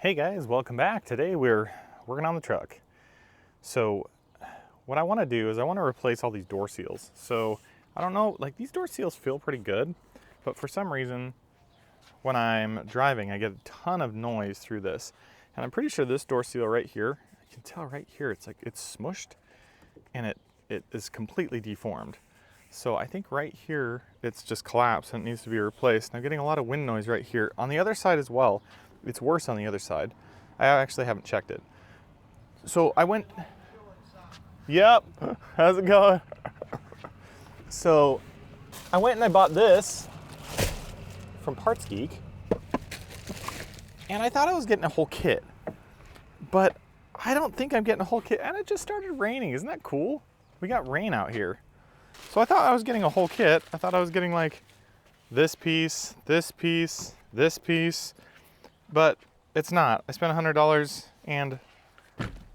Hey guys, welcome back. Today we're working on the truck. So what I want to do is I want to replace all these door seals. So I don't know, like these door seals feel pretty good, but for some reason when I'm driving I get a ton of noise through this. And I'm pretty sure this door seal right here, I can tell right here, it's like it's smushed and it is completely deformed. So I think right here it's just collapsed and it needs to be replaced. And I'm getting a lot of wind noise right here. On the other side as well. It's worse on the other side. I actually haven't checked it. So I went, yep, how's it going? So I went and I bought this from partsgeek and I thought I was getting a whole kit, but I don't think I'm getting a whole kit. And it just started raining. Isn't that cool? We got rain out here. So I thought I was getting a whole kit. I thought I was getting like this piece, this piece, this piece, but it's not. I spent $100 and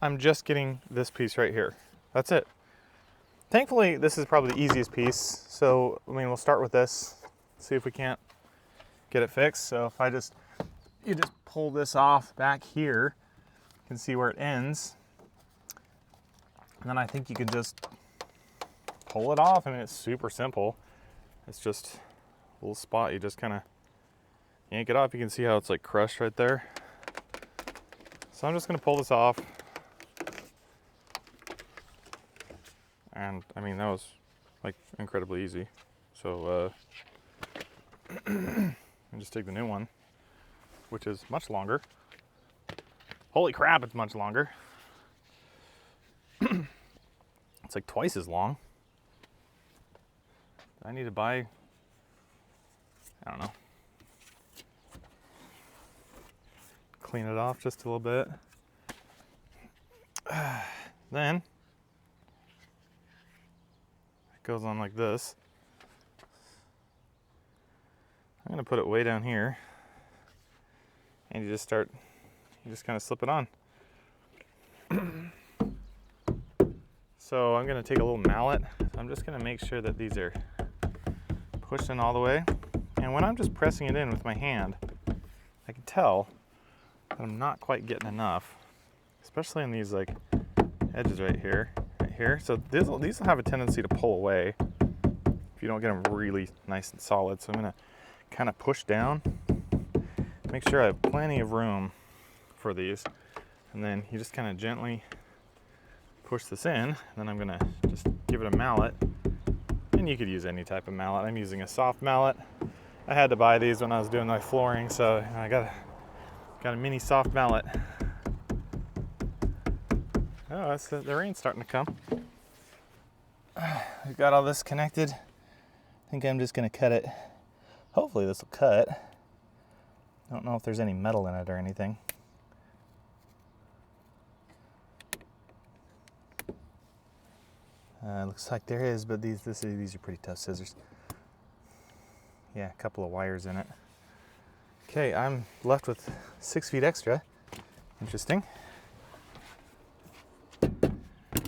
I'm just getting this piece right here. That's it. Thankfully, this is probably the easiest piece. So, I mean, we'll start with this, see if we can't get it fixed. So if you just pull this off back here, you can see where it ends. And then I think you can just pull it off. I mean, it's super simple. It's just a little spot. You just kind of yank it off. You can see how it's like crushed right there. So I'm just going to pull this off. And I mean, that was like incredibly easy. So and just take the new one, which is much longer. Holy crap, it's much longer. It's like twice as long. I need to buy, I don't know, clean it off just a little bit. Then it goes on like this. I'm gonna put it way down here, and you just kind of slip it on. So I'm gonna take a little mallet. I'm just gonna make sure that these are pushed in all the way. And when I'm just pressing it in with my hand, I can tell that I'm not quite getting enough, especially in these like edges right here. So these will have a tendency to pull away if you don't get them really nice and solid. So I'm gonna kind of push down, make sure I have plenty of room for these. And then you just kind of gently push this in. And then I'm gonna just give it a mallet. And you could use any type of mallet. I'm using a soft mallet. I had to buy these when I was doing my flooring, so I got a mini soft mallet. Oh, that's the rain's starting to come. We've got all this connected. I think I'm just gonna cut it. Hopefully this will cut. I don't know if there's any metal in it or anything. Looks like there is, but these are pretty tough scissors. Yeah, a couple of wires in it. Okay, I'm left with 6 feet extra. Interesting.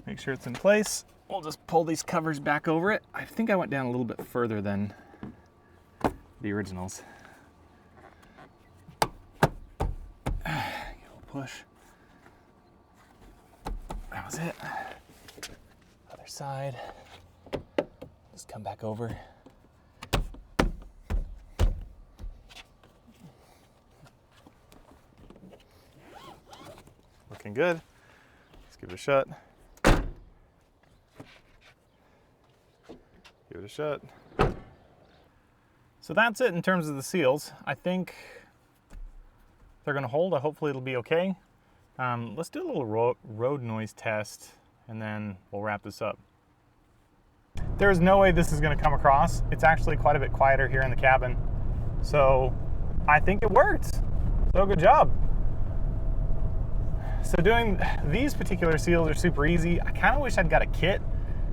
Make sure it's in place. We'll just pull these covers back over it. I think I went down a little bit further than the originals. Give a little push. That was it. Other side. Just come back over. Looking good. Let's give it a shot. Give it a shot. So that's it in terms of the seals. I think they're gonna hold. Hopefully it'll be okay. Let's do a little road noise test and then we'll wrap this up. There's no way this is gonna come across. It's actually quite a bit quieter here in the cabin. So I think it worked. So good job. So doing these particular seals are super easy. I kind of wish I'd got a kit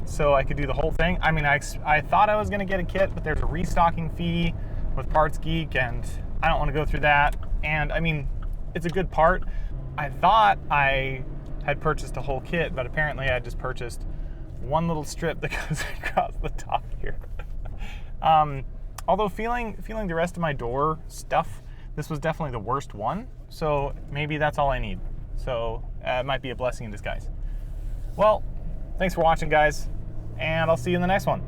so I could do the whole thing. I mean, I thought I was gonna get a kit, but there's a restocking fee with partsgeek and I don't wanna go through that. And I mean, it's a good part. I thought I had purchased a whole kit, but apparently I just purchased one little strip that goes across the top here. Although feeling the rest of my door stuff, this was definitely the worst one. So maybe that's all I need. So it might be a blessing in disguise. Well, thanks for watching, guys, and I'll see you in the next one.